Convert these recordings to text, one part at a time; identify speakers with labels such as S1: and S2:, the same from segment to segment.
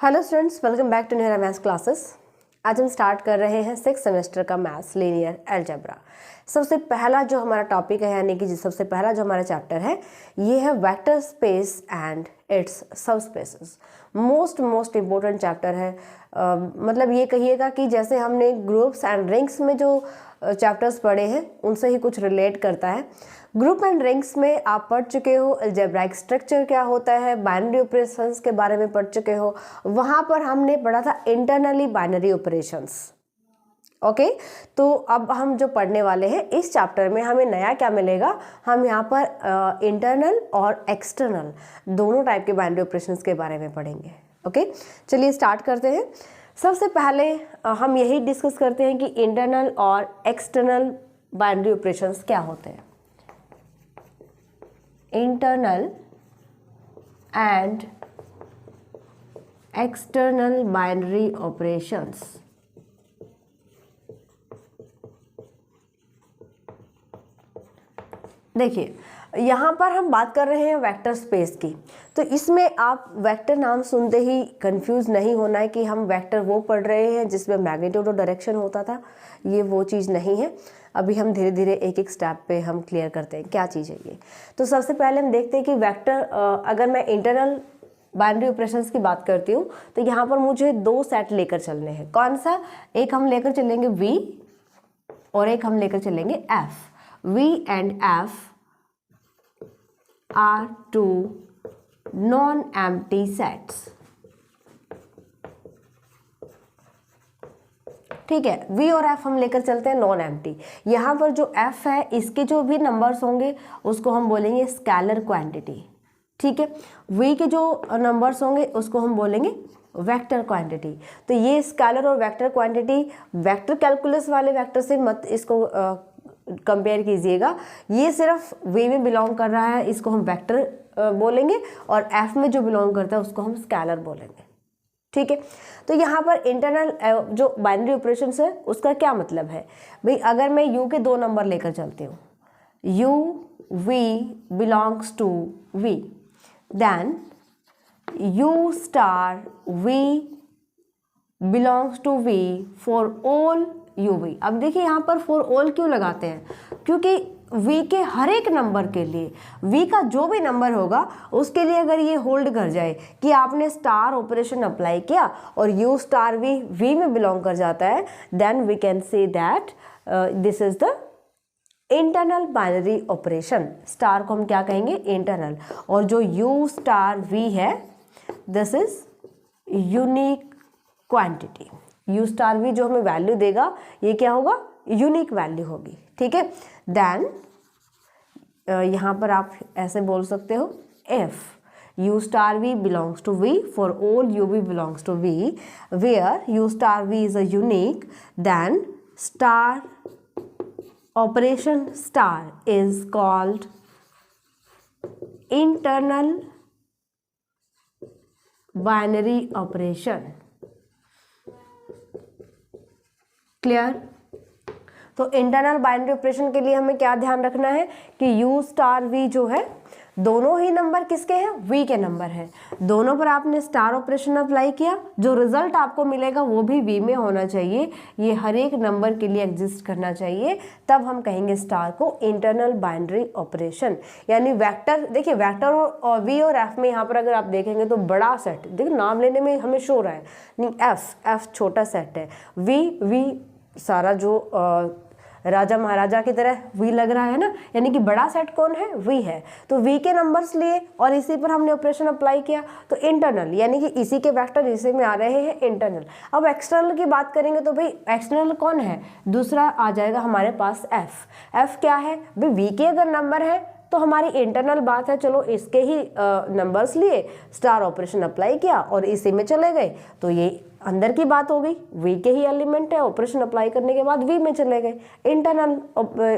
S1: Hello students, welcome back to new maths classes. आज हम start कर रहे हैं 6th सेमेस्टर का मैथ्स लीनियर अलजेब्रा। सबसे पहला जो हमारा टॉपिक है, यानी कि सबसे पहला जो हमारा चैप्टर है, ये है vector space and it's subspaces. Most important chapter है। मतलब ये कहिएगा कि जैसे हमने ग्रुप्स एंड रिंग्स में जो चैप्टर्स पढ़े हैं उनसे ही कुछ रिलेट करता है। ग्रुप एंड रिंग्स में आप पढ़ चुके हो अलजेब्राइक स्ट्रक्चर क्या होता है, बाइनरी ऑपरेशंस के बारे में पढ़ चुके हो। वहाँ पर हमने पढ़ा था इंटरनली बाइनरी ऑपरेशंस। ओके, तो अब हम जो पढ़ने वाले हैं इस चैप्टर में हमें नया क्या मिलेगा, हम यहाँ पर इंटरनल और एक्सटर्नल दोनों टाइप के बाइनरी ऑपरेशंस के बारे में पढ़ेंगे। ओके, चलिए स्टार्ट करते हैं। सबसे पहले हम यही डिस्कस करते हैं कि इंटरनल और एक्सटर्नल बाइनरी ऑपरेशंस क्या होते हैं। Internal and external binary operations. देखिए, यहाँ पर हम बात कर रहे हैं वेक्टर स्पेस की, तो इसमें आप वेक्टर नाम सुनते ही कंफ्यूज नहीं होना है कि हम वेक्टर वो पढ़ रहे हैं जिसमें मैग्नीट्यूड और डायरेक्शन होता था। ये वो चीज़ नहीं है। अभी हम धीरे धीरे एक एक स्टेप पे हम क्लियर करते हैं क्या चीज़ है ये। तो सबसे पहले हम देखते हैं कि वेक्टर, अगर मैं इंटरनल बाइनरी ऑपरेशंस की बात करती हूँ तो यहाँ पर मुझे दो सेट लेकर चलने हैं। कौन सा? एक हम लेकर चलेंगे V और एक हम लेकर चलेंगे F। V and F are two non-empty sets। ठीक है, V और F हम लेकर चलते हैं नॉन एम्प्टी। यहाँ पर जो F है इसके जो भी नंबर्स होंगे उसको हम बोलेंगे स्केलर क्वांटिटी। ठीक है, V के जो नंबर्स होंगे उसको हम बोलेंगे वेक्टर क्वांटिटी। तो ये स्केलर और वेक्टर क्वांटिटी वेक्टर कैलकुलस वाले वेक्टर से मत इसको कंपेयर कीजिएगा। ये सिर्फ V में बिलोंग कर रहा है, इसको हम वेक्टर बोलेंगे, और F में जो बिलोंग करता है उसको हम स्केलर बोलेंगे। ठीक है, तो यहाँ पर इंटरनल जो बाइनरी ऑपरेशंस है उसका क्या मतलब है भाई। अगर मैं U के दो नंबर लेकर चलती हूँ, U V belongs to V, then U star V belongs to V for all UV। अब देखिए यहाँ पर फॉर ऑल क्यों लगाते हैं, क्योंकि V के हर एक नंबर के लिए, V का जो भी नंबर होगा उसके लिए अगर ये होल्ड कर जाए कि आपने स्टार ऑपरेशन अप्लाई किया और U स्टार V में बिलोंग कर जाता है, then we can say that this is the internal binary operation. Star को हम क्या कहेंगे? इंटरनल। और जो U स्टार V है this is unique quantity. U star V जो हमें वैल्यू देगा ये क्या होगा? यूनिक वैल्यू होगी। ठीक है, देन यहाँ पर आप ऐसे बोल सकते हो F U star V belongs to V for all UV belongs to V, where U star V is a unique, then star operation star is called internal binary operation। Clear? तो internal binary operation के लिए हमें क्या ध्यान रखना है कि U star V जो है दोनों ही नंबर किसके हैं? V के नंबर है। दोनों पर आपने स्टार ऑपरेशन अप्लाई किया, जो रिजल्ट आपको मिलेगा वो भी V में होना चाहिए। ये हर एक नंबर के लिए एग्जिस्ट करना चाहिए, तब हम कहेंगे स्टार को इंटरनल बाइनरी ऑपरेशन। यानी वेक्टर, देखिए वेक्टर और V और F में यहाँ पर अगर आप देखेंगे तो बड़ा सेट, देखिए नाम लेने में हमें शो रहा है नहीं, F छोटा सेट है, V सारा जो राजा महाराजा की तरह V लग रहा है ना, यानी कि बड़ा सेट कौन है? V है। तो V के नंबर्स लिए और इसी पर हमने ऑपरेशन अप्लाई किया, तो इंटरनल यानी कि इसी के वेक्टर इसी में आ रहे हैं इंटरनल। अब एक्सटर्नल की बात करेंगे तो भाई एक्सटर्नल कौन है? दूसरा आ जाएगा हमारे पास F क्या है भाई? V के अगर नंबर है तो हमारी इंटरनल बात है, चलो इसके ही नंबर्स लिए स्टार ऑपरेशन अप्लाई किया और इसी में चले गए, तो ये अंदर की बात हो गई। V के ही एलिमेंट है, ऑपरेशन अप्लाई करने के बाद V में चले गए, इंटरनल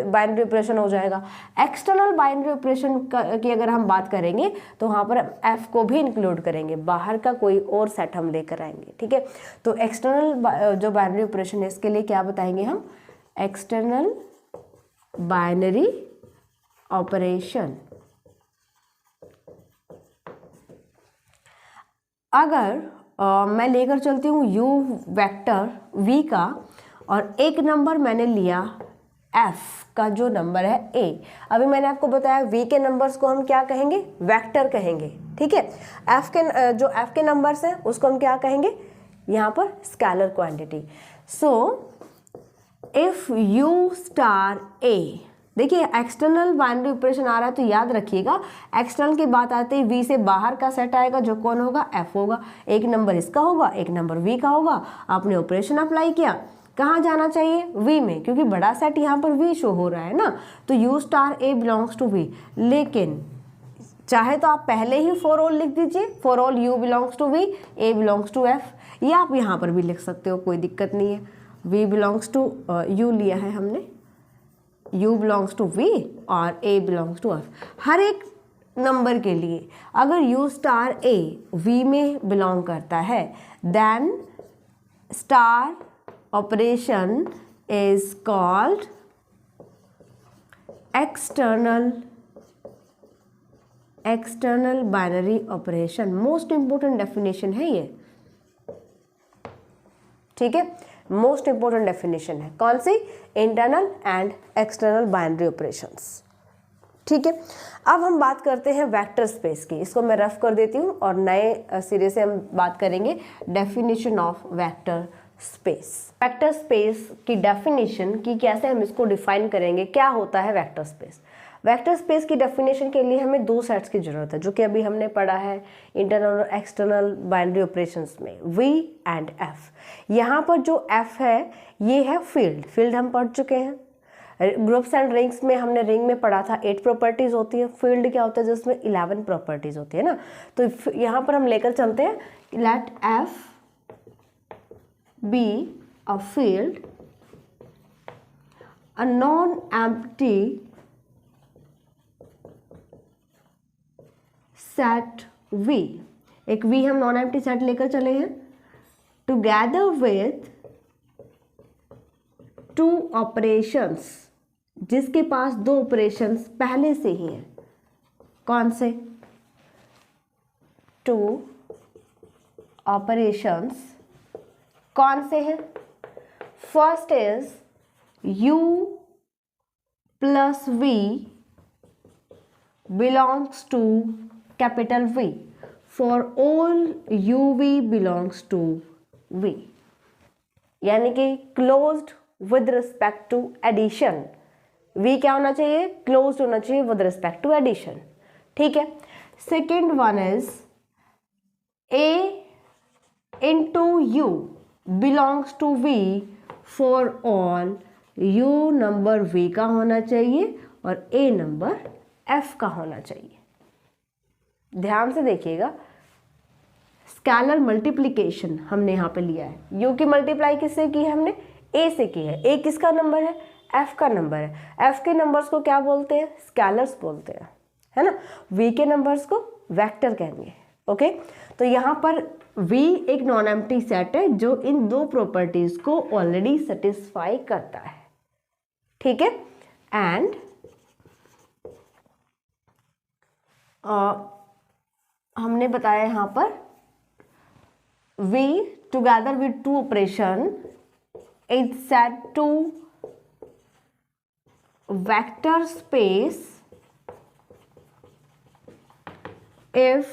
S1: बाइनरी ऑपरेशन हो जाएगा। एक्सटर्नल बाइनरी ऑपरेशन की अगर हम बात करेंगे तो वहाँ पर F को भी इंक्लूड करेंगे, बाहर का कोई और सेट हम लेकर आएंगे। ठीक है, तो एक्सटर्नल जो बाइनरी ऑपरेशन है इसके लिए क्या बताएंगे हम? External binary operation. अगर मैं लेकर चलती हूँ u वेक्टर v का, और एक नंबर मैंने लिया f का जो नंबर है a। अभी मैंने आपको बताया v के नंबर्स को हम क्या कहेंगे, वेक्टर कहेंगे, ठीक है। जो f के नंबर्स हैं उसको हम क्या कहेंगे, यहाँ पर scalar quantity. So if u star a, देखिए एक्सटर्नल बाइनरी ऑपरेशन आ रहा है तो याद रखिएगा, एक्सटर्नल की बात आती है v से बाहर का सेट आएगा जो कौन होगा, f होगा। एक नंबर इसका होगा, एक नंबर v का होगा। आपने ऑपरेशन अप्लाई किया, कहाँ जाना चाहिए, v में, क्योंकि बड़ा सेट यहाँ पर v शो हो रहा है ना, तो u star a belongs to v। लेकिन चाहे तो आप पहले ही फॉर ऑल लिख दीजिए, for all u belongs to v, a belongs to f, या आप यहाँ पर भी लिख सकते हो, कोई दिक्कत नहीं है। v बिलोंग्स टू u लिया है हमने, u बिलोंग्स टू v और a बिलोंग्स टू f। हर एक नंबर के लिए अगर u स्टार a v में बिलोंग करता है, then star operation is called external binary operation. Most important definition है ये, ठीक है, मोस्ट इंपोर्टेंट डेफिनेशन है। कौन सी, internal and external binary operations, ठीक है। अब हम बात करते हैं वेक्टर स्पेस की, इसको मैं रफ कर देती हूँ और नए सिरे से हम बात करेंगे definition of vector space. Vector space की डेफिनेशन की कैसे हम इसको डिफाइन करेंगे, क्या होता है वेक्टर स्पेस। वेक्टर स्पेस की डेफिनेशन के लिए हमें दो सेट्स की जरूरत है, जो कि अभी हमने पढ़ा है इंटरनल और एक्सटर्नल बाइनरी ऑपरेशंस में, v एंड f। यहाँ पर जो f है ये है फील्ड हम पढ़ चुके हैं। ग्रुप्स एंड रिंग्स में हमने रिंग में पढ़ा था 8 प्रॉपर्टीज होती है, फील्ड क्या होता है जिसमें 11 प्रॉपर्टीज होती है ना। तो यहाँ पर हम लेकर चलते हैं, late f be a field, a non-empty set V, एक V हम नॉन एम्प्टी सेट लेकर चले हैं, टुगेदर विथ टू ऑपरेशंस, जिसके पास दो ऑपरेशंस पहले से ही हैं। कौन से, टू ऑपरेशंस कौन से हैं, first is u plus v belongs to capital V, for all uv belongs to v, यानी कि closed with respect to addition। v क्या होना चाहिए, closed होना चाहिए with respect to addition, ठीक है। second one is a into u belongs to v, for all u number v का होना चाहिए और a नंबर f का होना चाहिए। ध्यान से देखिएगा, स्केलर मल्टीप्लिकेशन हमने यहाँ पे लिया है, u की मल्टीप्लाई किससे की है, हमने a से की है। a किसका नंबर है, f का नंबर है। f के नंबर्स को क्या बोलते हैं, स्केलर्स बोलते हैं, है ना। v के नंबर्स को वेक्टर कहेंगे, ओके। तो यहाँ पर v एक नॉन एम्प्टी सेट है जो इन दो प्रॉपर्टीज को ऑलरेडी सेटिस्फाई करता है, ठीक है। एंड हमने बताया यहाँ पर v together with two operation is said to vector space if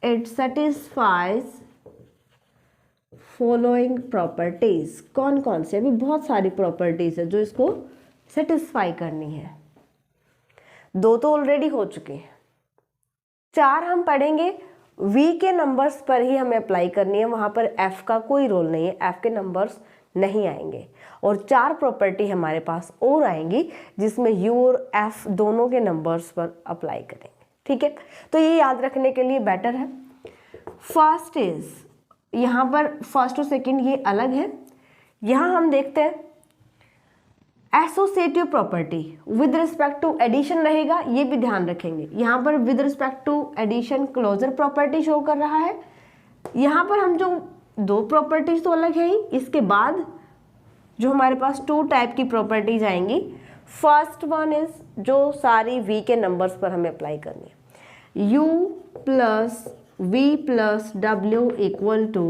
S1: it satisfies following properties। कौन कौन से, अभी बहुत सारी प्रॉपर्टीज है जो इसको सेटिस्फाई करनी है। दो तो ऑलरेडी हो चुके हैं, चार हम पढ़ेंगे। v के नंबर्स पर ही हमें अप्लाई करनी है, वहां पर f का कोई रोल नहीं है, f के नंबर्स नहीं आएंगे। और चार प्रॉपर्टी हमारे पास और आएंगी जिसमें u और f दोनों के नंबर्स पर अप्लाई करेंगे, ठीक है। तो ये याद रखने के लिए बेटर है। फर्स्ट इज, यहाँ पर फर्स्ट और सेकंड ये अलग है। यहाँ हम देखते हैं associative property with respect to addition रहेगा, ये भी ध्यान रखेंगे। यहाँ पर with respect to addition closure property show कर रहा है। यहाँ पर हम जो दो प्रॉपर्टीज तो अलग है ही, इसके बाद जो हमारे पास टू टाइप की प्रॉपर्टीज आएंगी। फर्स्ट वन इज जो सारी v के नंबर्स पर हमें अप्लाई करनी है, u प्लस v प्लस डब्ल्यू equal to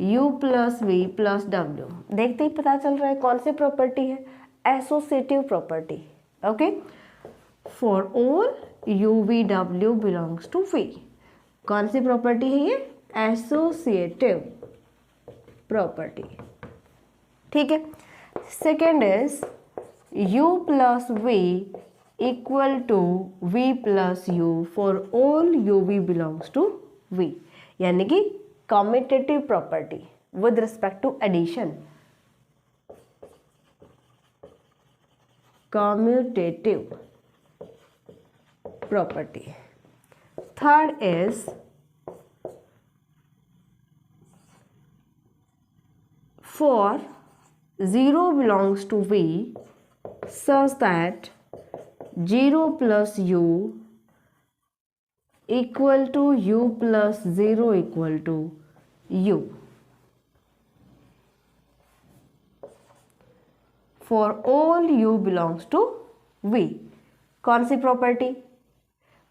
S1: u plus v plus डब्ल्यू। देखते ही पता चल रहा है कौन सी प्रॉपर्टी है, associative property. Okay, for all u v w belongs to v। कौन सी प्रॉपर्टी है ये, एसोसिएटिव प्रॉपर्टी। ठीक है, second is u plus v equal to v plus u for all u v belongs to v, यानी कि commutative property with respect to addition. Commutative property. Third is for 0 belongs to v such that 0 plus u equal to u plus 0 equal to u। For all u belongs to v। कौन सी property,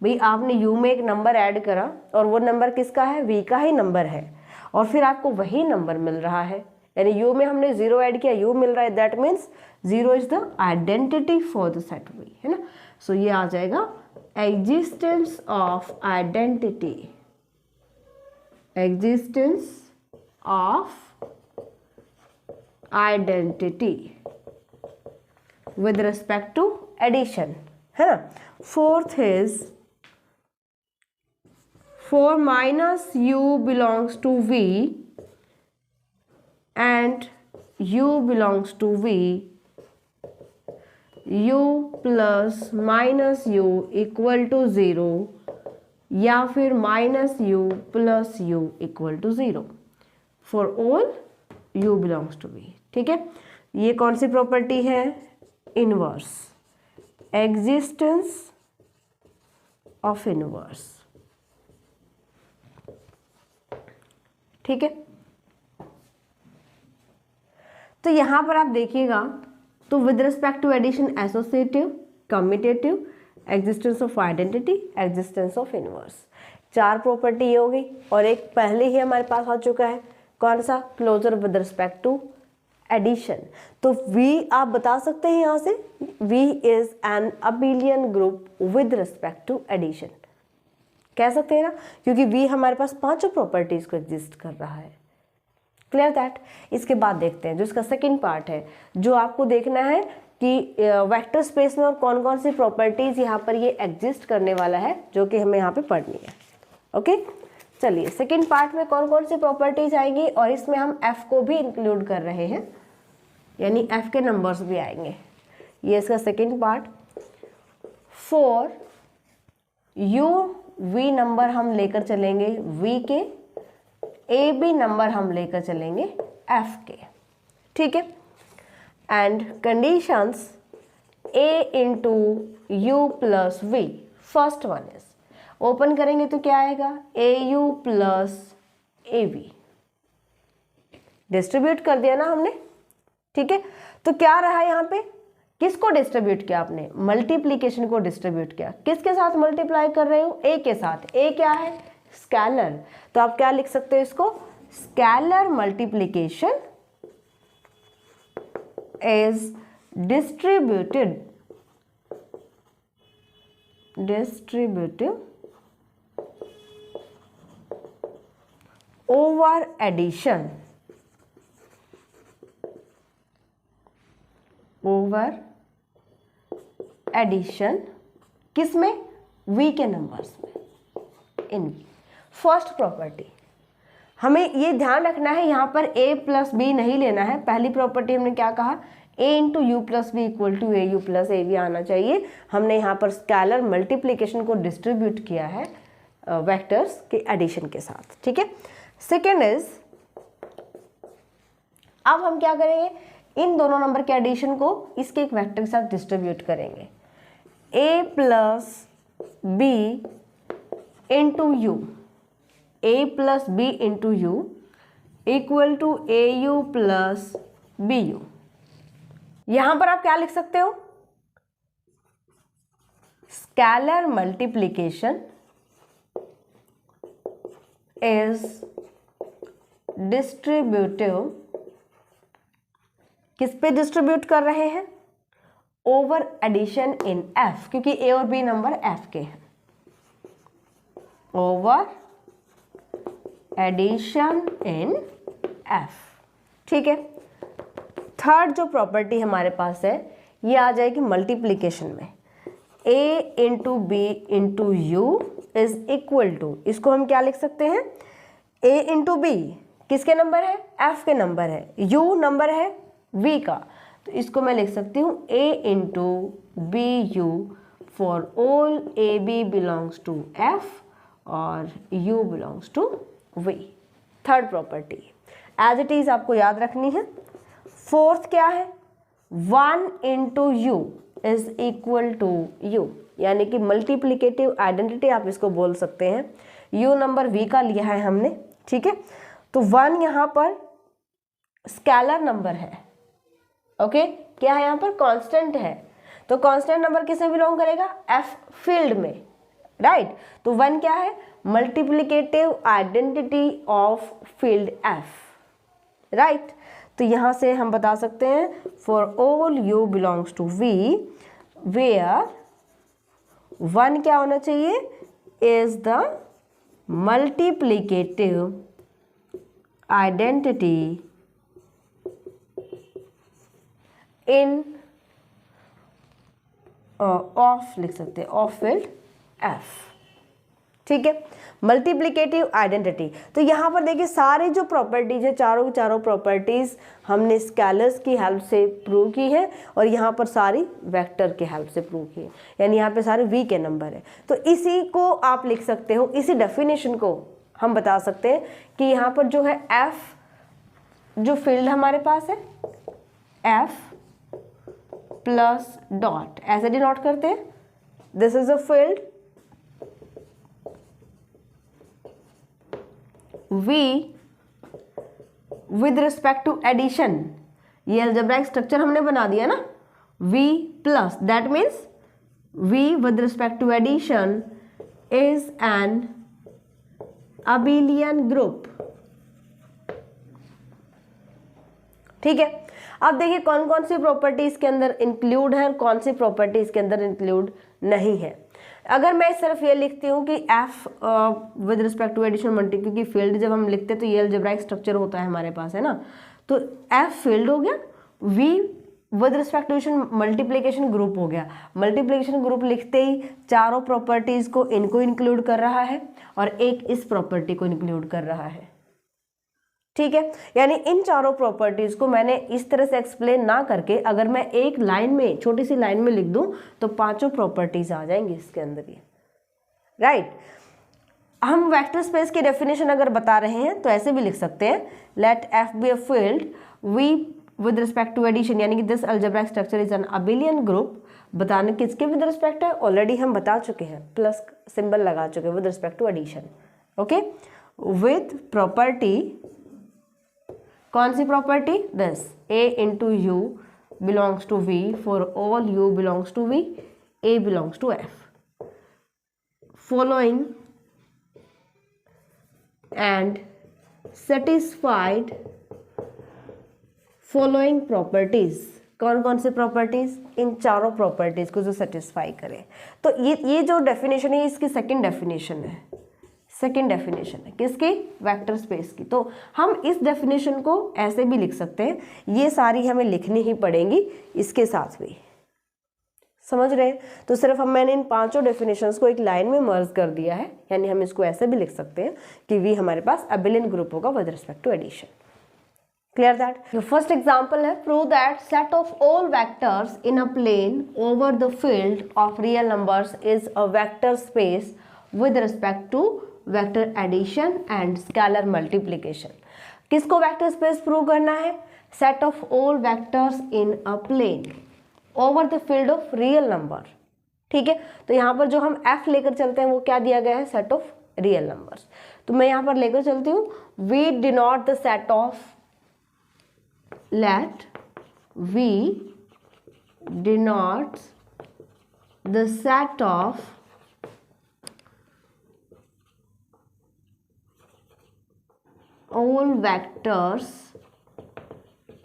S1: भाई आपने u में एक number add करा और वो number किसका है, v का ही नंबर है, और फिर आपको वही नंबर मिल रहा है, यानी u में हमने 0 ऐड किया, u मिल रहा है, that means 0 is the identity for the set v, है ना। सो ये आ जाएगा existence of identity, existence of identity with respect to addition, है ना। Fourth is for minus u belongs to v and u belongs to v, u plus minus u equal to 0 या फिर minus u plus u equal to 0 for all u belongs to v। ठीक है, ये कौन सी property है, inverse, existence of inverse. ठीक है, तो यहां पर आप देखिएगा तो with respect to addition associative, commutative, existence of identity, existence of inverse, 4 property ये हो गई, और एक पहले ही हमारे पास आ चुका है, कौन सा, closure with respect to addition. तो V आप बता सकते हैं यहां से, V is an abelian group with respect to addition, कह सकते हैं ना, क्योंकि V हमारे पास 5 प्रॉपर्टीज को एग्जिस्ट कर रहा है। Clear that. इसके बाद देखते हैं जो इसका सेकंड पार्ट है, जो आपको देखना है कि वेक्टर स्पेस में और कौन कौन सी प्रॉपर्टीज यहाँ पर ये एग्जिस्ट करने वाला है, जो कि हमें यहाँ पे पढ़नी है। ओके, चलिए सेकंड पार्ट में कौन कौन सी प्रॉपर्टीज आएंगी, और इसमें हम F को भी इंक्लूड कर रहे हैं, यानी F के नंबर्स भी आएंगे। ये इसका second part. For u v number हम लेकर चलेंगे v के, ए बी नंबर हम लेकर चलेंगे f के। ठीक है, and conditions a into you plus V. First one is, open करेंगे तो क्या आएगा, A you plus A V, distribute कर दिया ना हमने। ठीक है, तो क्या रहा यहाँ पे, किसको डिस्ट्रीब्यूट किया आपने, मल्टीप्लीकेशन को डिस्ट्रीब्यूट किया। किसके साथ मल्टीप्लाई कर रहे हो, ए के साथ। ए क्या है, स्केलर, तो आप क्या लिख सकते हो इसको, scalar multiplication is distributed over addition, over addition किसमें, v के नंबर्स में, इन फर्स्ट प्रॉपर्टी। हमें ये ध्यान रखना है, यहाँ पर a प्लस बी नहीं लेना है। पहली प्रॉपर्टी हमने क्या कहा, a into you plus b equal to a you plus A v आना चाहिए। हमने यहाँ पर स्केलर मल्टीप्लीकेशन को डिस्ट्रीब्यूट किया है वेक्टर्स के एडिशन के साथ। ठीक है, सेकेंड इज, अब हम क्या करेंगे, इन दोनों नंबर के एडिशन को इसके एक वेक्टर के साथ डिस्ट्रीब्यूट करेंगे, a plus b into u, a plus b into u equal to a you plus b u. यहां पर आप क्या लिख सकते हो, स्केलर मल्टीप्लीकेशन इज डिस्ट्रीब्यूटिव, किस पे डिस्ट्रीब्यूट कर रहे हैं, ओवर एडिशन इन एफ, क्योंकि ए और बी नंबर एफ के हैं, ओवर एडिशन इन एफ। ठीक है, थर्ड जो प्रॉपर्टी हमारे पास है ये आ जाएगी मल्टीप्लीकेशन में, a into B into u is equal to, इसको हम क्या लिख सकते हैं, a इंटू बी किसके नंबर है, f के नंबर है, u नंबर है v का, तो इसको मैं लिख सकती हूँ a into b u for all a b belongs to f और u belongs to v। Third property as it is आपको याद रखनी है। फोर्थ क्या है, 1 into u is equal to u, यानी कि मल्टीप्लिकेटिव आइडेंटिटी आप इसको बोल सकते हैं, u नंबर v का लिया है हमने। ठीक है, तो 1 यहाँ पर स्केलर नंबर है, ओके क्या है यहाँ पर, कांस्टेंट है, तो कांस्टेंट नंबर किस में बिलोंग करेगा, f फील्ड में, राइट। तो 1 क्या है, multiplicative identity of field f, right. तो यहाँ से हम बता सकते हैं for all u belongs to v where 1 क्या होना चाहिए, is the multiplicative identity in of, लिख सकते हैं ऑफ फील्ड f। ठीक है, मल्टीप्लिकेटिव आइडेंटिटी। तो यहाँ पर देखिए सारे जो प्रॉपर्टीज है, चारों चारों प्रॉपर्टीज हमने स्केलर्स की हेल्प से प्रूव की है और यहाँ पर सारी वेक्टर के हेल्प से प्रूव की है, यानी यहाँ पे सारे v के नंबर है। तो इसी को आप लिख सकते हो, इसी डेफिनेशन को हम बता सकते हैं कि यहाँ पर जो है f जो फील्ड हमारे पास है, f प्लस डॉट ऐसे डिनोट करते हैं, this is a field, v with respect to addition, ये अलजेब्राइक स्ट्रक्चर हमने बना दिया ना, v plus that means v with respect to addition is an abelian group. ठीक है, अब देखिए कौन कौन सी प्रॉपर्टी इसके अंदर इंक्लूड है और कौन सी प्रॉपर्टी इसके अंदर इंक्लूड नहीं है। अगर मैं सिर्फ ये लिखती हूँ कि f with respect to addition multi, क्योंकि फील्ड जब हम लिखते हैं तो ये अलजेब्राइक स्ट्रक्चर होता है हमारे पास, है ना, तो f फील्ड हो गया, v with respect to addition multiplication group हो गया। मल्टीप्लिकेशन ग्रुप लिखते ही चारों प्रॉपर्टीज को इनको इंक्लूड कर रहा है और एक इस प्रॉपर्टी को इंक्लूड कर रहा है। ठीक है, यानी इन चारों प्रॉपर्टीज को मैंने इस तरह से एक्सप्लेन ना करके अगर मैं एक लाइन में, छोटी सी लाइन में लिख दूं तो पांचों प्रॉपर्टीज आ जाएंगी इसके अंदर ही, राइट। हम वेक्टर स्पेस की डेफिनेशन अगर बता रहे हैं तो ऐसे भी लिख सकते हैं, let F be a field V with respect to addition, यानी कि this algebraic structure is an abelian group. बताने किसके विद रिस्पेक्ट है, ऑलरेडी हम बता चुके हैं, प्लस सिंबल लगा चुके हैं, with respect to addition, okay. With property, कौन सी property, this a into U belongs to v for all u belongs to v, a belongs to f, following and satisfied following properties. कौन कौन से properties, इन चारों properties को जो satisfy करे। तो ये जो डेफिनेशन है इसकी सेकंड डेफिनेशन है, सेकेंड डेफिनेशन है किसकी, वेक्टर स्पेस की। तो हम इस डेफिनेशन को ऐसे भी लिख सकते हैं, ये सारी हमें लिखनी ही पड़ेंगी इसके साथ भी, समझ रहे हैं। तो सिर्फ मैंने इन पांचों डेफिनेशंस को एक लाइन में मर्ज कर दिया है, यानी हम इसको ऐसे भी लिख सकते हैं कि वी हमारे पास अबिलियन ग्रुप होगा with respect to addition. Clear that. जो फर्स्ट एग्जांपल है, prove that set of all vectors in a plane over the field of real numbers is a vector space with respect to vector addition and scalar multiplication. किसको vector space prove करना है, set of all vectors in a plane over the field of real number. ठीक है, तो यहाँ पर जो हम f लेकर चलते हैं वो क्या दिया गया है, सेट ऑफ रियल नंबर्स। तो मैं यहाँ पर लेकर चलती हूँ, we denote the set of, let v denotes the set of all vectors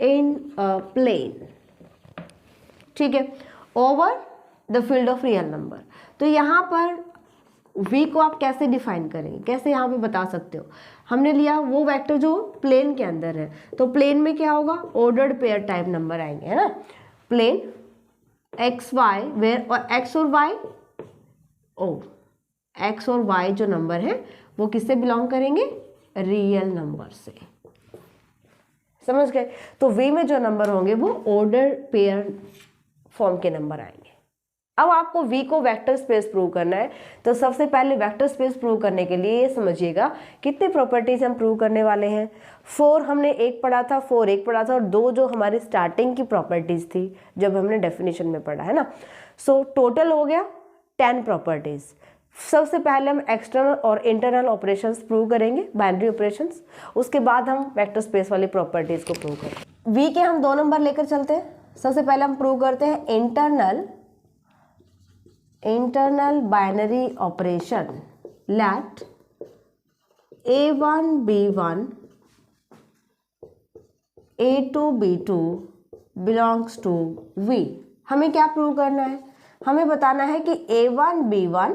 S1: in a plane, ठीक है, over the field of real number. तो यहाँ पर v को आप कैसे डिफाइन करेंगे, कैसे यहाँ पे बता सकते हो? हमने लिया वो वेक्टर जो प्लेन के अंदर है, तो प्लेन में क्या होगा, ऑर्डर्ड पेयर टाइप नंबर आएंगे, है ना। प्लेन एक्स वाई वेयर, और एक्स और वाई, ओ एक्स और वाई जो नंबर है वो किससे बिलोंग करेंगे, रियल नंबर से, समझ गए। तो v में जो नंबर होंगे वो ऑर्डर पेयर फॉर्म के नंबर आएंगे। अब आपको v को वेक्टर स्पेस प्रूव करना है, तो सबसे पहले वेक्टर स्पेस प्रूव करने के लिए ये समझिएगा कितनी प्रॉपर्टीज हम प्रूव करने वाले हैं। 4 हमने एक पढ़ा था, 4 एक पढ़ा था, और 2 जो हमारी स्टार्टिंग की प्रॉपर्टीज थी जब हमने डेफिनेशन में पढ़ा, है ना। सो टोटल हो गया 10 प्रॉपर्टीज। सबसे पहले हम एक्सटर्नल और इंटरनल ऑपरेशंस प्रूव करेंगे, बाइनरी ऑपरेशंस, उसके बाद हम वेक्टर स्पेस वाली प्रॉपर्टीज को प्रूव करेंगे। v के हम 2 नंबर लेकर चलते हैं। सबसे पहले हम प्रूव करते हैं internal binary operation, let a1 b1 a2 b2 belongs to v। हमें क्या प्रूव करना है, हमें बताना है कि a1 b1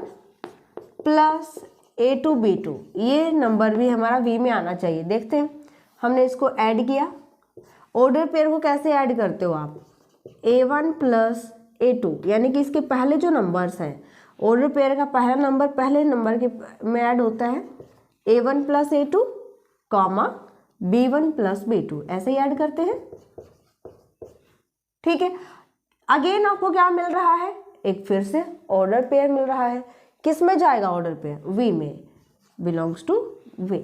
S1: plus a2 b2 ये नंबर भी हमारा v में आना चाहिए। देखते हैं, हमने इसको ऐड किया। ऑर्डर पेयर को कैसे ऐड करते हो आप, a1 प्लस a2, यानी कि इसके पहले जो नंबर्स हैं, ऑर्डर पेयर का पहला नंबर पहले नंबर के में ऐड होता है, a1 plus a2 comma b1 plus b2, ऐसे ही ऐड करते हैं, ठीक है। अगेन आपको क्या मिल रहा है, एक फिर से ऑर्डर पेयर मिल रहा है। किस में जाएगा ऑर्डर पेयर, v में, बिलोंग्स टू v।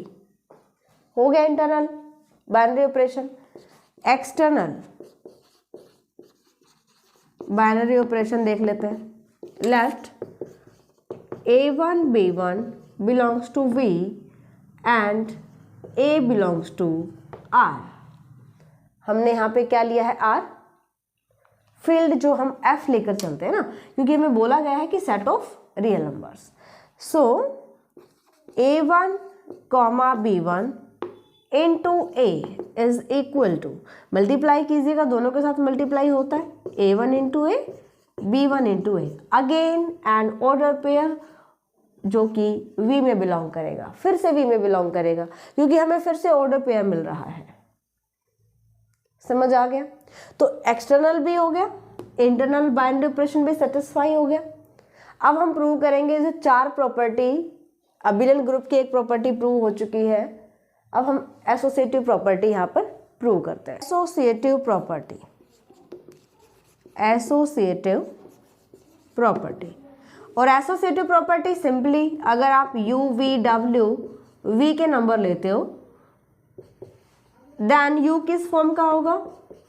S1: हो गया internal binary operation. External binary operation देख लेते हैं। Let a1 b1 belongs to v and a belongs to r। हमने यहाँ पे क्या लिया है, r। फील्ड जो हम f लेकर चलते हैं ना, क्योंकि हमें बोला गया है कि set of real numbers. So a1 comma b1 into a is equal to, multiply कीजिएगा, दोनों के साथ मल्टीप्लाई होता है, a1 into a b1 into a, again and order pair जो कि v में बिलोंग करेगा, फिर से v में बिलोंग करेगा, क्योंकि हमें फिर से ऑर्डर पेयर मिल रहा है। समझ आ गया। तो एक्सटर्नल भी हो गया, इंटरनल बाइनरी ऑपरेशन भी सेटिस्फाई हो गया। अब हम प्रूव करेंगे जो 4 प्रॉपर्टी, अबिलियन ग्रुप की एक प्रॉपर्टी प्रूव हो चुकी है, अब हम एसोसिएटिव प्रॉपर्टी यहाँ पर प्रूव करते हैं। एसोसिएटिव प्रॉपर्टी, एसोसिएटिव प्रॉपर्टी, और एसोसिएटिव प्रॉपर्टी सिंपली अगर आप u v w v के नंबर लेते हो, देन u किस फॉर्म का होगा,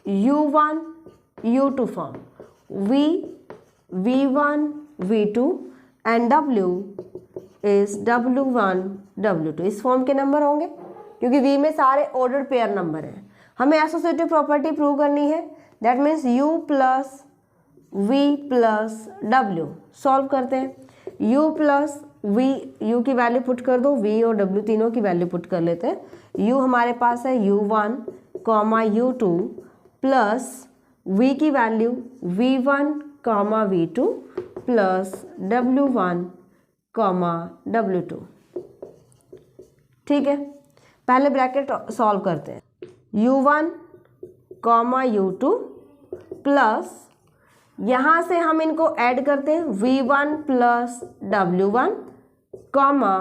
S1: u1 u2 form, v v1 v2 and w is w1 w2, इस फॉर्म के नंबर होंगे, क्योंकि v में सारे ऑर्डर पेयर नंबर हैं। हमें एसोसिएटिव प्रॉपर्टी प्रूव करनी है, that means u plus v plus w। Solve करते हैं, u प्लस v, u की वैल्यू पुट कर दो, v और w तीनों की वैल्यू पुट कर लेते हैं। u हमारे पास है u1 comma u2 plus v की value v1 comma v2 plus w1 comma w2, ठीक है। पहले ब्रैकेट सॉल्व करते हैं, u1 कॉमा u2 प्लस, यहाँ से हम इनको ऐड करते हैं, v1 plus w1 comma,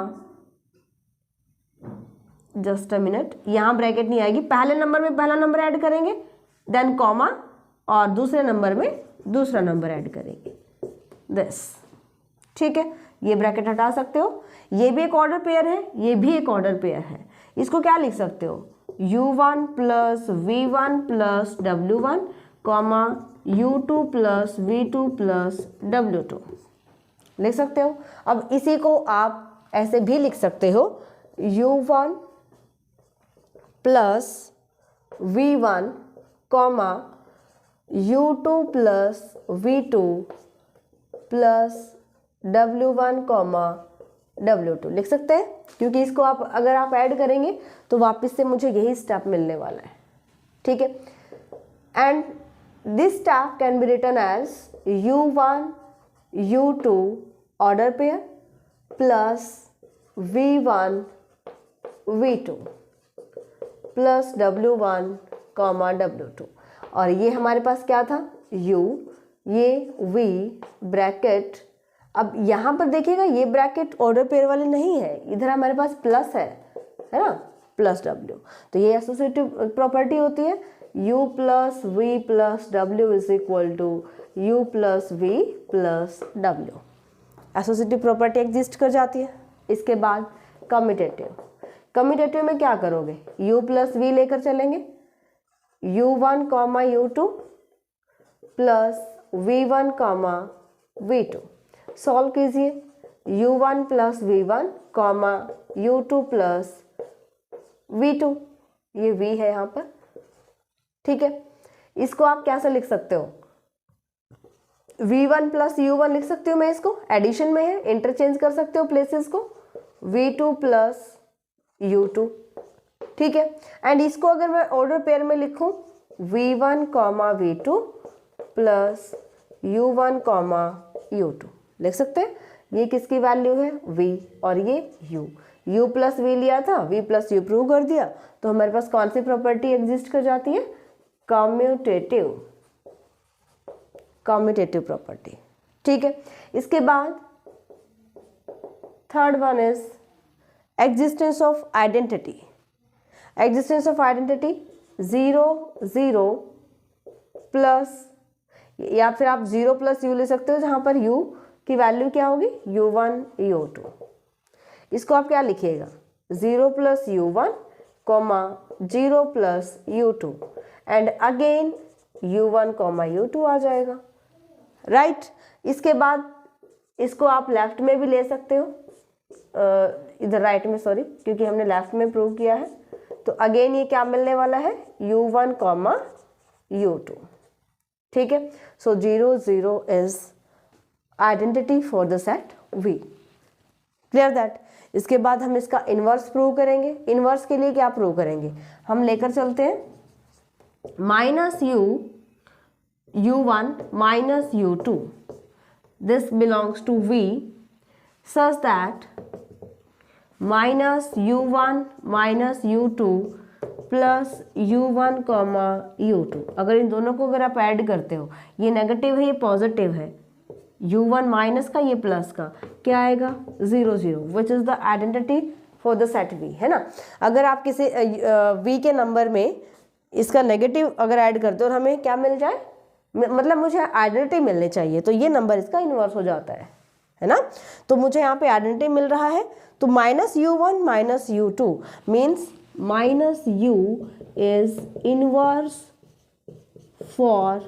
S1: just a minute, यहाँ ब्रैकेट नहीं आएगी, पहले नंबर में पहला नंबर ऐड करेंगे, देन कॉमा, और दूसरे नंबर में दूसरा नंबर ऐड करेंगे, दिस, ठीक है। ये ब्रैकेट हटा सकते हो, ये भी एक ऑर्डर पेयर है, ये भी एक ऑर्डर पेयर है। इसको क्या लिख सकते हो, u1 plus v1 plus w1 comma u2 plus v2 plus w2 लिख सकते हो। अब इसी को आप ऐसे भी लिख सकते हो, u1 plus v1 comma u2 plus v2 plus w1 comma W2 लिख सकते हैं, क्योंकि इसको आप अगर आप ऐड करेंगे तो वापस से मुझे यही स्टेप मिलने वाला है, ठीक है। And this step can be written as U1 U2 order pair plus V1 V2 plus W1 comma W2, और ये हमारे पास क्या था U, ये V ब्रैकेट। अब यहाँ पर देखिएगा ये ब्रैकेट ऑर्डर पेयर वाले नहीं है, इधर हमारे पास प्लस है ना, प्लस W। तो ये एसोसिएटिव प्रॉपर्टी होती है U plus V plus W is equal to U plus V plus W। Associative property exist कर जाती है। इसके बाद कम्यूटेटिव, कम्यूटेटिव में क्या करोगे, U प्लस V लेकर चलेंगे, U1 comma U2 plus V1 comma V2, solve कीजिए, U1 plus V1 comma U2 plus V2, ये V है यहाँ पर, ठीक है। इसको आप कैसे लिख सकते हो, V1 प्लस U1 लिख सकती हूँ मैं, इसको एडिशन में है, इंटरचेंज कर सकते हो प्लेसेस को, V2 प्लस U2, ठीक है। एंड इसको अगर मैं ऑर्डर पेयर में लिखूं V1 comma V2 plus U1 comma U2 लिख सकते हैं। ये किसकी वैल्यू है V, और ये U प्लस V लिया था, V प्लस U प्रूव कर दिया, तो हमारे पास कौन सी प्रॉपर्टी एग्जिस्ट कर जाती है, कम्यूटेटिव, कम्यूटेटिव प्रॉपर्टी, ठीक है। इसके बाद third one is existence of identity. Existence of identity 0 0 plus, या फिर आप 0 प्लस U ले सकते हो, जहाँ पर U की वैल्यू क्या होगी U1 U2। इसको आप क्या लिखिएगा 0 plus U1 comma 0 plus U2 and again U1 comma U2 आ जाएगा, राइट। इसके बाद इसको आप लेफ्ट में भी ले सकते हो, इधर राइट में, सॉरी, क्योंकि हमने लेफ्ट में प्रूव किया है। तो अगेन ये क्या मिलने वाला है U1 कॉमा U2, ठीक है। सो 0 0 is identity for the set V, clear that. इसके बाद हम इसका इनवर्स प्रूव करेंगे। इनवर्स के लिए क्या प्रूव करेंगे, हम लेकर चलते हैं minus U1 minus U2, this belongs to V such that minus U1 minus U2 plus U1 comma U2। अगर इन दोनों को अगर आप ऐड करते हो, ये नेगेटिव है ये पॉजिटिव है, U1 माइनस का ये प्लस का, क्या आएगा 0 0, which is the identity for the set V, है ना। अगर आप किसी V के नंबर में इसका नेगेटिव अगर ऐड करते हो और हमें क्या मिल जाए, मतलब मुझे आइडेंटिटी मिलनी चाहिए, तो ये नंबर इसका इन्वर्स हो जाता है ना। तो मुझे यहाँ पे आइडेंटिटी मिल रहा है, तो minus U1 minus U2 means minus U is inverse for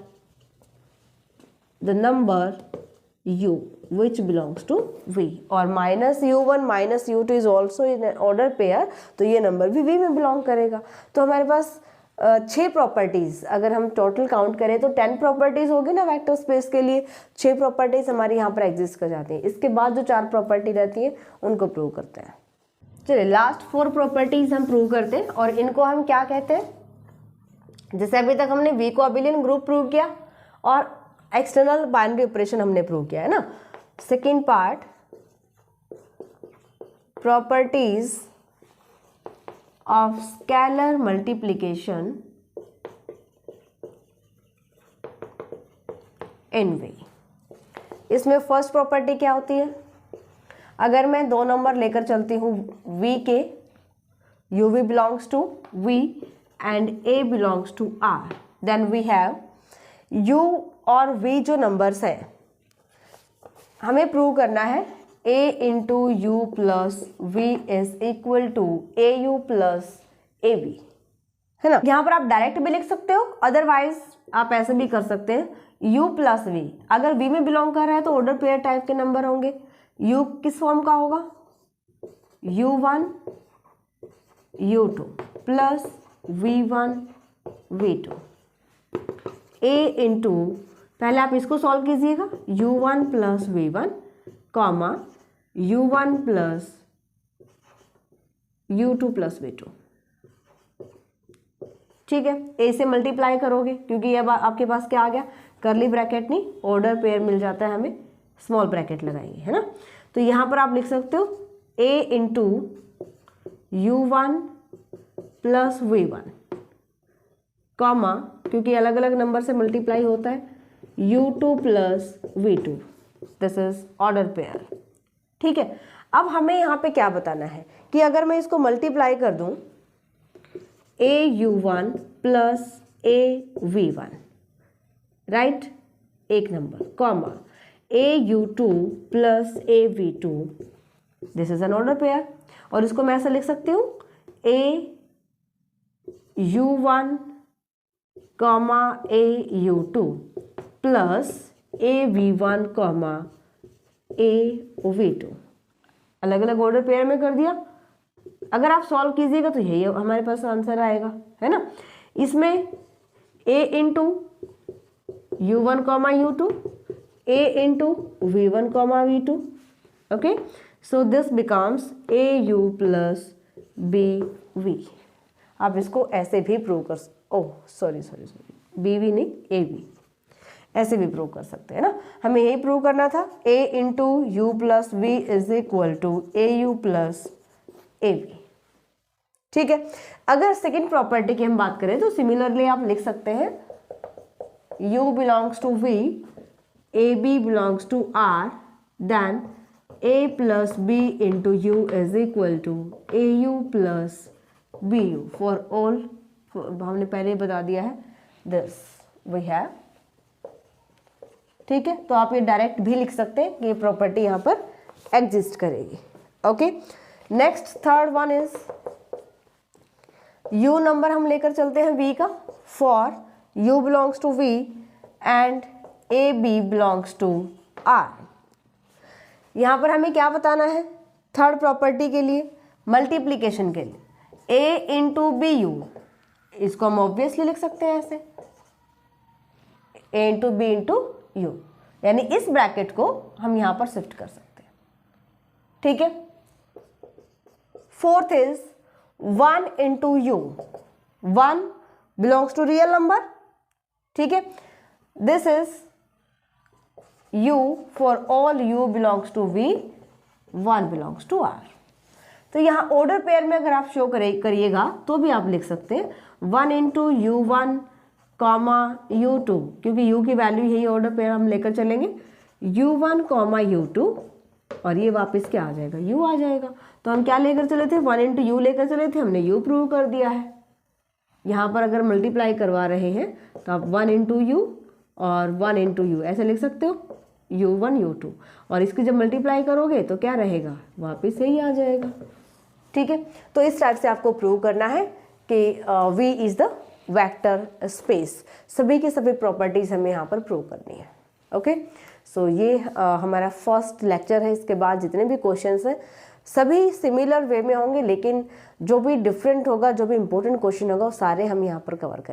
S1: the number U which belongs to V, और minus U1 minus U2 is also in order pair, तो ये नंबर भी V में बिलोंग करेगा। तो हमारे पास 6 प्रॉपर्टीज, अगर हम टोटल काउंट करें तो 10 प्रॉपर्टीज होगी ना वेक्टर स्पेस के लिए, 6 प्रॉपर्टीज हमारी यहाँ पर एग्जिस्ट कर जाती हैं। इसके बाद जो 4 प्रॉपर्टी रहती है उनको प्रूव करते हैं। चलिए लास्ट 4 प्रॉपर्टीज हम प्रूव करते हैं, और इनको हम क्या कहते हैं, जैसे अभी तक हमने V को अबिलियन ग्रुप प्रूव किया और एक्सटर्नल बाइनरी ऑपरेशन हमने प्रूव किया है ना। Second part, properties of scalar multiplication in V। इसमें फर्स्ट प्रॉपर्टी क्या होती है, अगर मैं 2 नंबर लेकर चलती हूँ V के, UV belongs to V and A belongs to R, then we have U और V जो नंबर्स हैं, हमें प्रूव करना है A into U plus V is equal to AU plus AB, है ना। यहाँ पर आप डायरेक्ट भी लिख सकते हो, अदरवाइज आप ऐसे भी कर सकते हैं U प्लस V। अगर V में बिलोंग कर रहा है तो ऑर्डर पेयर टाइप के नंबर होंगे। U किस फॉर्म का होगा, U1 U2 plus V1 V2, A into, पहले आप इसको सॉल्व कीजिएगा, U1 plus V1 comma u1 plus u2 plus v2। ठीक है, ए से मल्टीप्लाई करोगे क्योंकि अब आपके पास क्या आ गया, करली ब्रैकेट नहीं, ऑर्डर पेयर मिल जाता है हमें, स्मॉल ब्रैकेट लगाएंगे, है ना। तो यहाँ पर आप लिख सकते हो a into u1 plus v1 comma, क्योंकि अलग अलग नंबर से मल्टीप्लाई होता है, u2 plus v2, this is order pair. ठीक है, अब हमें यहाँ पे क्या बताना है कि अगर मैं इसको मल्टीप्लाई कर दूं au1 प्लस av1, राइट, एक number, comma au2 plus av2, this is an order pair. और इसको मैं ऐसा लिख सकती हूँ au1 comma au2 plus av1 comma av2, अलग अलग ऑर्डर पेयर में कर दिया। अगर आप सॉल्व कीजिएगा तो यही हमारे पास आंसर आएगा, है ना। इसमें a into u1 comma u2, a into v1 comma v2, okay, so this becomes au plus bv। आप इसको ऐसे भी प्रूव कर, ओह सॉरी bv नहीं, ab, ऐसे भी प्रूव कर सकते हैं ना। हमें यही प्रूव करना था, a into you plus v is equal to au plus ab। ठीक है, अगर सेकेंड प्रॉपर्टी की हम बात करें तो सिमिलरली आप लिख सकते हैं u belongs to v, ab belongs to r, then a plus b into u is equal to au plus bu for all, हमने पहले बता दिया है, दिस वी हैव। ठीक है, तो आप ये डायरेक्ट भी लिख सकते हैं कि ये प्रॉपर्टी यहाँ पर एग्जिस्ट करेगी। Okay, next third one is u number हम लेकर चलते हैं v का, for u belongs to v and ab belongs to r। यहाँ पर हमें क्या बताना है, थर्ड प्रॉपर्टी के लिए, मल्टीप्लीकेशन के लिए, a इंटू बी यू, इसको हम ऑब्वियसली लिख सकते हैं ऐसे, a into B into U, यानी इस ब्रैकेट को हम यहां पर शिफ्ट कर सकते हैं। ठीक है, fourth is 1 into U, 1 belongs to real number. ठीक है, this is u for all u belongs to v, 1 belongs to r। तो यहाँ ऑर्डर पेयर में अगर आप शो करिएगा तो भी आप लिख सकते हैं 1 इंटू u1 कॉमा u2, क्योंकि u की वैल्यू यही ऑर्डर पेयर हम लेकर चलेंगे, u1 कॉमा u2, और ये वापस क्या आ जाएगा, u आ जाएगा। तो हम क्या लेकर चले थे, 1 इंटू यू लेकर चले थे, हमने u प्रूव कर दिया है। यहाँ पर अगर मल्टीप्लाई करवा रहे हैं तो आप 1 इंटू यू और 1 इंटू यू ऐसे लिख सकते हो, u1 u2, और इसकी जब मल्टीप्लाई करोगे तो क्या रहेगा, वापस यही आ जाएगा। ठीक है, तो इस टाइप से आपको प्रूव करना है कि v is the vector space. सभी की सभी प्रॉपर्टीज हमें यहाँ पर प्रूव करनी है। ओके, सो ये हमारा फर्स्ट लेक्चर है। इसके बाद जितने भी क्वेश्चंस हैं सभी सिमिलर वे में होंगे, लेकिन जो भी डिफरेंट होगा, जो भी इंपॉर्टेंट क्वेश्चन होगा, वो सारे हम यहाँ पर कवर करेंगे।